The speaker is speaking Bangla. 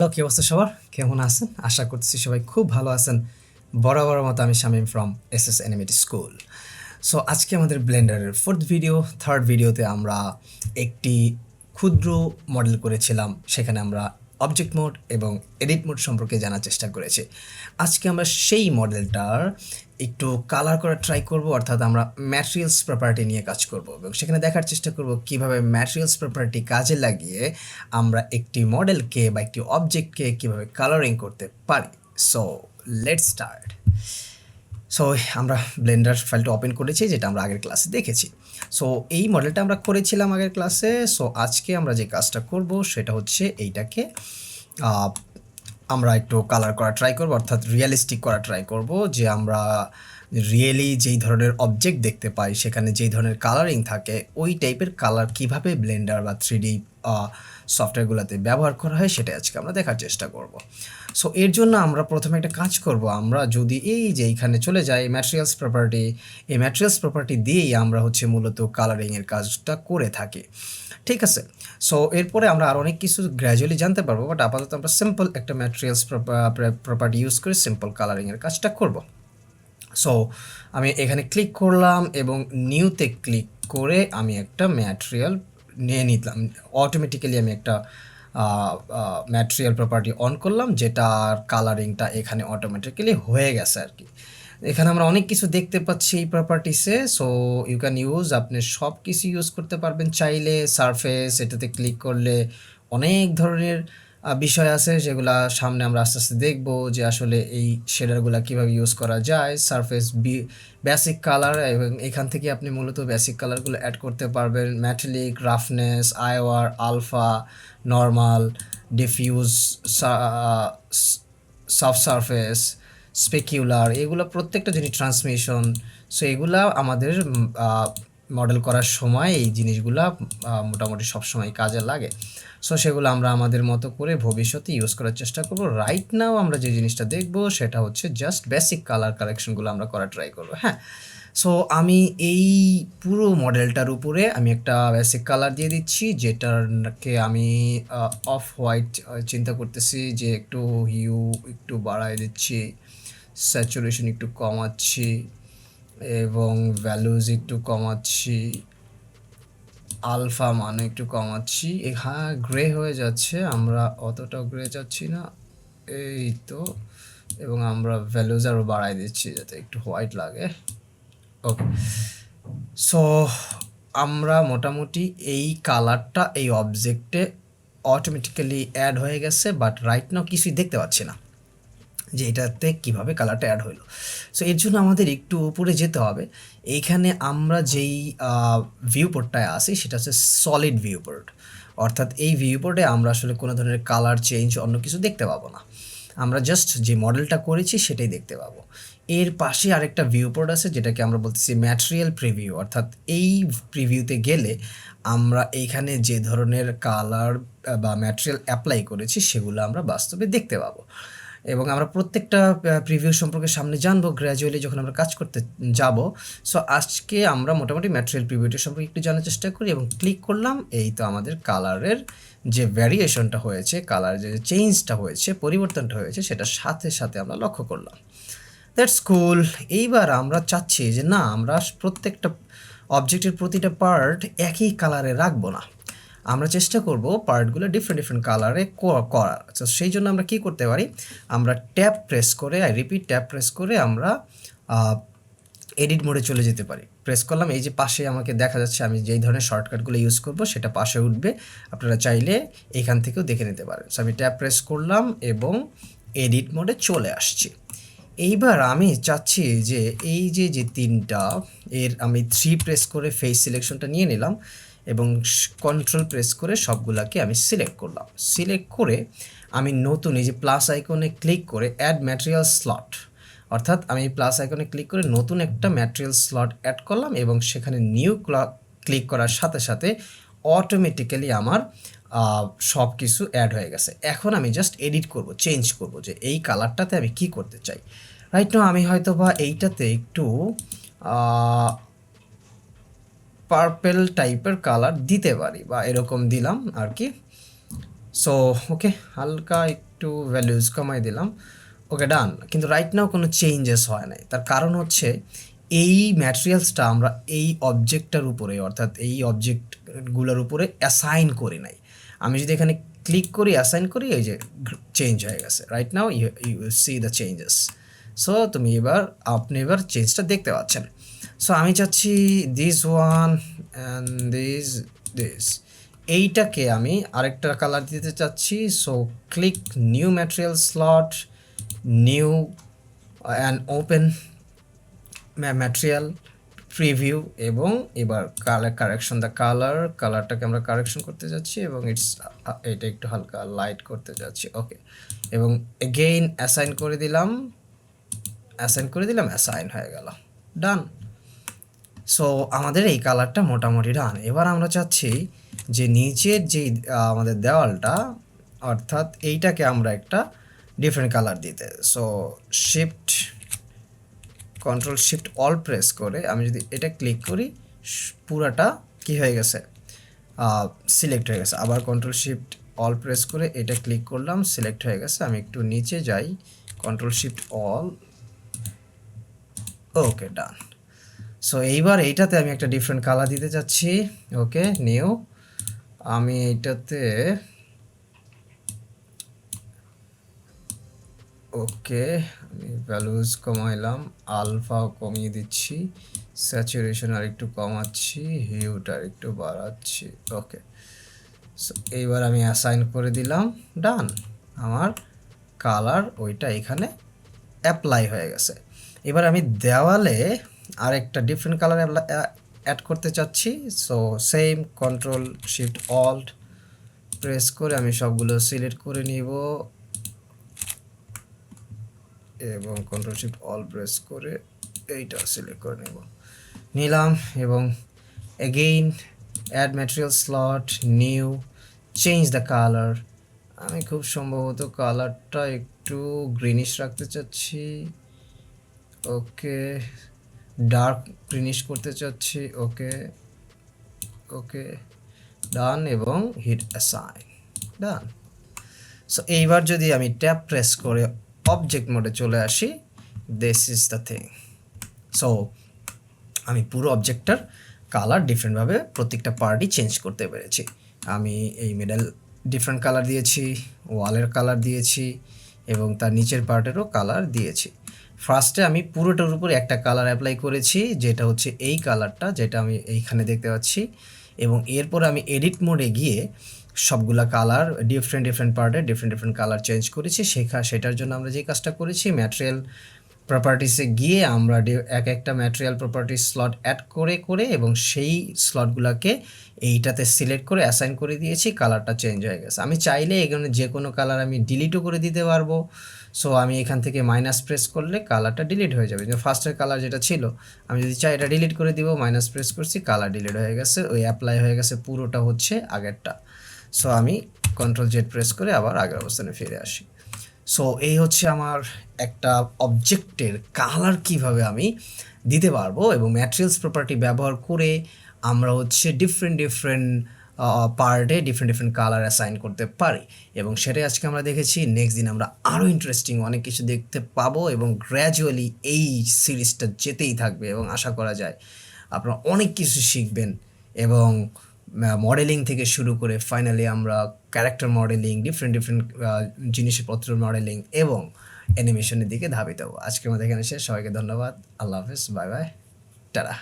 হ্যালো, কি অবস্থা সবার? কেমন আছেন? আশা করতেছি সবাই খুব ভালো আছেন। বরাবরের মতো আমি Shamim from SS animated school. So আজকে আমাদের ব্লেন্ডারের 4th ভিডিও, 3rd ভিডিওতে আমরা একটি ক্ষুদ্র মডেল করেছিলাম। সেখানে আমরা অবজেক্ট মোড এবং এডিট মোড সম্পর্কে জানার চেষ্টা করেছি। আজকে আমরা সেই মডেলটার একটু কালার করার ট্রাই করব, অর্থাৎ আমরা ম্যাটেরিয়ালস প্রপার্টি নিয়ে কাজ করব এবং সেখানে দেখার চেষ্টা করব কীভাবে ম্যাটেরিয়ালস প্রপার্টি কাজে লাগিয়ে আমরা একটি মডেলকে বা একটি অবজেক্টকে কীভাবে কালারিং করতে পারি। So let's start. সো আমরা ব্লেন্ডার ফাইলটা ওপেন করেছি, যেটা আমরা আগের ক্লাসে দেখেছি। সো এই মডেলটা আমরা করেছিলাম আগের ক্লাসে। সো আজকে আমরা যে কাজটা করব সেটা হচ্ছে এইটাকে আমরা একটু কালার করা ট্রাই করব, অর্থাৎ রিয়েলিস্টিক করা ট্রাই করব, যে আমরা রিয়েলি যেই ধরনের অবজেক্ট দেখতে পাই সেখানে যেই ধরনের কালারিং থাকে ওই টাইপের কালার কিভাবে ব্লেন্ডার বা 3D সফটওয়্যারগুলোতে ব্যবহার করা হয় সেটা আজকে আমরা দেখার চেষ্টা করব। সো এর জন্য আমরা প্রথমে একটা কাজ করব। আমরা যদি এই যে এইখানে চলে যাই ম্যাটেরিয়ালস প্রপার্টি, এই ম্যাটেরিয়ালস প্রপার্টি দিয়েই আমরা হচ্ছে মূলত কালারিংয়ের কাজটা করে থাকি, ঠিক আছে। সো এরপরে আমরা আর অনেক কিছু গ্র্যাজুয়ালি জানতে পারবো, বাট আপাতত আমরা সিম্পল একটা ম্যাটেরিয়ালস প্রপার্টি ইউজ করে সিম্পল কালারিংয়ের কাজটা করব। সো আমি এখানে ক্লিক করলাম এবং নিউতে ক্লিক করে আমি একটা ম্যাটেরিয়াল নিয়ে নিলাম। অটোমেটিক্যালি আমি একটা ম্যাটেরিয়াল প্রপার্টি অন করলাম, যেটার কালারিংটা এখানে অটোমেটিক্যালি হয়ে গেছে আর কি। এখানে আমরা অনেক কিছু দেখতে পাচ্ছি এই প্রপার্টিসে। সো ইউ ক্যান ইউজ, আপনি সব কিছু ইউজ করতে পারবেন চাইলে। সারফেস, এটাতে ক্লিক করলে অনেক ধরনের বিষয় আছে যেগুলা সামনে আমরা আস্তে আস্তে দেখবো, যে আসলে এই শেডারগুলা কীভাবে ইউজ করা যায়। সারফেস বেসিক কালার, এবং এখান থেকে আপনি মূলত বেসিক কালারগুলো অ্যাড করতে পারবেন। Metallic, roughness, IOR, alpha, normal, diffuse, soft surface, specular, এগুলো প্রত্যেকটা জিনিস, ট্রান্সমিশন। সো এগুলা আমাদের মডেল করার সময় এই জিনিসগুলা মোটামুটি সবসময় কাজে লাগে। সো সেগুলো আমরা আমাদের মতো করে ভবিষ্যতে ইউজ করার চেষ্টা করব। রাইট নাও আমরা যে জিনিসটা দেখব সেটা হচ্ছে জাস্ট বেসিক কালার কারেকশনগুলো আমরা করার ট্রাই করব। হ্যাঁ, সো আমি এই পুরো মডেলটার উপরে আমি একটা বেসিক কালার দিয়ে দিচ্ছি, যেটাকে আমি অফ হোয়াইট চিন্তা করতেছি, যে একটু হিউ একটু বাড়ায় দিচ্ছি, স্যাচুরেশন একটু কমাচ্ছি এবং ভ্যালুজ একটু কমাচ্ছি, আলফা মানে একটু কমাচ্ছি। হ্যাঁ, গ্রে হয়ে যাচ্ছে, আমরা অতটা গ্রে যাচ্ছি না, এই তো। এবং আমরা ভ্যালুজ আরও বাড়াই দিচ্ছি যাতে একটু হোয়াইট লাগে। ওকে, সো আমরা মোটামুটি এই কালারটা এই অবজেক্টে অটোমেটিক্যালি অ্যাড হয়ে গেছে, বাট রাইট নাও কিছুই দেখতে পাচ্ছি না যে এটাতে কীভাবে কালারটা অ্যাড হইলো। সো এর জন্য আমাদের একটু উপরে যেতে হবে। এইখানে আমরা যেই ভিউপোর্টটায় আসি সেটা হচ্ছে সলিড ভিউপোর্ট, অর্থাৎ এই ভিউপোর্টে আমরা আসলে কোনো ধরনের কালার চেঞ্জ অন্য কিছু দেখতে পাবো না। আমরা জাস্ট যে মডেলটা করেছি সেটাই দেখতে পাবো। এর পাশে আরেকটা ভিউপোর্ট আছে যেটাকে আমরা বলতেছি ম্যাটেরিয়াল প্রিভিউ, অর্থাৎ এই প্রিভিউতে গেলে আমরা এইখানে যে ধরনের কালার বা ম্যাটেরিয়াল অ্যাপ্লাই করেছি সেগুলো আমরা বাস্তবে দেখতে পাবো, এবং আমরা প্রত্যেকটা প্রিভিউ সম্পর্কে সামনে জানবো গ্র্যাজুয়ালি যখন আমরা কাজ করতে যাব। সো আজকে আমরা মোটামুটি ম্যাটেরিয়াল প্রিভিউটি সম্পর্কে একটু জানার চেষ্টা করি এবং ক্লিক করলাম। এই তো আমাদের কালারের যে ভ্যারিয়েশনটা হয়েছে, কালার যে চেঞ্জটা হয়েছে, পরিবর্তনটা হয়েছে, সেটার সাথে সাথে আমরা লক্ষ্য করলাম। দ্যাটস কুল। এইবার আমরা চাচ্ছি যে না, আমরা প্রত্যেকটা অবজেক্টের প্রতিটা পার্ট একই কালারে রাখবো না, আমরা চেষ্টা করব পার্টগুলো ডিফারেন্ট কালারে করার। তো সেই জন্য আমরা কী করতে পারি, আমরা ট্যাব প্রেস করে, রিপিট ট্যাব প্রেস করে আমরা এডিট মোডে চলে যেতে পারি। প্রেস করলাম, এই যে পাশে আমাকে দেখা যাচ্ছে আমি যেই ধরনের শর্টকাটগুলো ইউজ করব সেটা পাশে উঠবে, আপনারা চাইলে এখান থেকেও দেখে নিতে পারেন। সো আমি ট্যাব প্রেস করলাম এবং এডিট মোডে চলে আসছি। এইবার আমি চাচ্ছি যে এই যে তিনটা, এর আমি 3 প্রেস করে ফেস সিলেকশনটা নিয়ে নিলাম এবং কন্ট্রোল প্রেস করে সবগুলাকে আমি সিলেক্ট করলাম। সিলেক্ট করে আমি নতুন এই যে প্লাস আইকনে ক্লিক করে অ্যাড ম্যাটেরিয়াল স্লট, অর্থাৎ আমি প্লাস আইকনে ক্লিক করে নতুন একটা ম্যাটেরিয়াল স্লট অ্যাড করলাম এবং সেখানে নিউ ক্লিক করার সাথে সাথে অটোমেটিক্যালি আমার সব কিছু অ্যাড হয়ে গেছে। এখন আমি জাস্ট এডিট করব, চেঞ্জ করব যে এই কালারটাতে আমি কি করতে চাই। রাইট নাও আমি হয়তো বা এইটাতে একটু পার্পেল টাইপের কালার দিতে পারি, বা এরকম দিলাম আর কি। সো ওকে, হালকা একটু ভ্যালুজ কমাই দিলাম। ওকে, ডান। কিন্তু রাইট নাও কোনো চেঞ্জেস হয় নাই। তার কারণ হচ্ছে এই ম্যাটেরিয়ালসটা আমরা এই অবজেক্টটার উপরে, অর্থাৎ এই অবজেক্টগুলোর উপরে অ্যাসাইন করি নাই। আমি যদি এখানে ক্লিক করি, অ্যাসাইন করি, এই যে চেঞ্জ হয়ে গেছে। Right now you see the changes. So আপনি এবার চেঞ্জটা দেখতে পাচ্ছেন। সো আমি চাচ্ছি দিস ওয়ান অ্যান্ড দিস এইটাকে আমি আরেকটা কালার দিতে চাচ্ছি। So click new material slot, new and open material preview, এবং এবার কারেকশন দ্য কালারটাকে আমরা কারেকশন করতে যাচ্ছি এবং এটা একটু হালকা লাইট করতে যাচ্ছি। ওকে, এবং এগেইন অ্যাসাইন করে দিলাম, অ্যাসাইন হয়ে গেল। ডান। সো আমাদের এই কালারটা মোটামুটি ডান। এবার আমরা চাচ্ছি যে নিচের যে আমাদের দেওয়ালটা, অর্থাৎ এইটাকে আমরা একটা ডিফারেন্ট কালার দিতে। So control shift all press করে আমি যদি এটা ক্লিক করি, পুরাটা কি হয়ে গেছে, সিলেক্ট হয়ে গেছে। আবার কন্ট্রোল শিফট অল প্রেস করে এটা ক্লিক করলাম, সিলেক্ট হয়ে গেছে। আমি একটু নিচে যাই, কন্ট্রোল শিফট অল, ওকে, ডান। সো এইবার এইটাতে আমি একটা ডিফারেন্ট কালার দিতে চাচ্ছি। ওকে, নিউ, আমি এইটাতে ওকে, আমি ভ্যালুজ কমাইলাম, আলফা কমিয়ে দিচ্ছি, স্যাচুরেশন আর একটু কমাচ্ছি, হিউটা আর একটু বাড়াচ্ছি। ওকে, সো এইবার আমি অ্যাসাইন করে দিলাম। ডান। আমার কালার ওইটা এখানে অ্যাপ্লাই হয়ে গেছে। এবার আমি দেওয়ালে আরেকটা ডিফারেন্ট কালার অ্যাড করতে চাচ্ছি। So same control shift alt press করে আমি সবগুলো সিলেক্ট করে নিব এবং কন্ট্রোল শিফট অল প্রেস করে এইটা সিলেক্ট করে নিলাম এবং again add material slot, new, change the colour. আমি খুব সম্ভবত কালারটা একটু গ্রিনিশ রাখতে চাচ্ছি। ওকে, ডার্ক গ্রিনিশ করতে চাচ্ছি। ওকে, ডান, এবং হিট অ্যাসাইন। ডান। সো এইবার যদি আমি ট্যাব প্রেস করে অবজেক্ট মোডে চলে আসি, this is the thing. So আমি পুরো অবজেক্টটার কালার ডিফারেন্টভাবে প্রত্যেকটা পার্টই চেঞ্জ করতে পেরেছি। আমি এই মিডল ডিফারেন্ট কালার দিয়েছি, ওয়ালের কালার দিয়েছি এবং তার নিচের পার্টেরও কালার দিয়েছি। ফার্স্টে আমি পুরোটার উপরে একটা কালার অ্যাপ্লাই করেছি, যেটা হচ্ছে এই কালারটা, যেটা আমি এইখানে দেখতে পাচ্ছি, এবং এরপর আমি এডিট মোডে গিয়ে সবগুলা কালার ডিফারেন্ট পার্টে ডিফারেন্ট কালার চেঞ্জ করেছি। সেটার জন্য আমরা যে কাজটা করেছি, ম্যাটেরিয়াল প্রপার্টিসে গিয়ে আমরা একটা ম্যাটেরিয়াল প্রপার্টিস স্লট অ্যাড করে এবং সেই স্লটগুলোকে এইটাতে সিলেক্ট করে অ্যাসাইন করে দিয়েছি, কালারটা চেঞ্জ হয়ে গেছে। আমি চাইলে এখানে যে কোনো কালার আমি ডিলিটও করে দিতে পারবো। সো আমি এখান থেকে মাইনাস প্রেস করলে কালারটা ডিলিট হয়ে যাবে। ফার্স্টের কালার যেটা ছিল, আমি যদি চাই এটা ডিলিট করে দিব, মাইনাস প্রেস করছি, কালার ডিলিট হয়ে গেছে, ওই অ্যাপ্লাই হয়ে গেছে, পুরোটা হচ্ছে আগেরটা। সো আমি কন্ট্রোল জেড প্রেস করে আবার আগের অবস্থানে ফিরে আসি। সো এই হচ্ছে আমার একটা অবজেক্টের কালার কিভাবে আমি দিতে পারবো, এবং ম্যাটেরিয়ালস প্রপার্টি ব্যবহার করে আমরা হচ্ছে ডিফারেন্ট পার্টে ডিফারেন্ট কালার অ্যাসাইন করতে পারি, এবং সেটাই আজকে আমরা দেখেছি। নেক্সট দিন আমরা আরও ইন্টারেস্টিং অনেক কিছু দেখতে পাবো, এবং গ্র্যাজুয়ালি এই সিরিজটা যেতেই থাকবে, এবং আশা করা যায় আপনারা অনেক কিছু শিখবেন, এবং মডেলিং থেকে শুরু করে ফাইনালি আমরা ক্যারেক্টার মডেলিং, ডিফারেন্ট জিনিসপত্র মডেলিং এবং অ্যানিমেশনের দিকে ধাবিত হবো। আজকে আমাদের এখানে শেষ। সবাইকে ধন্যবাদ। আল্লাহ হাফেজ, বাই বাই, টাটা।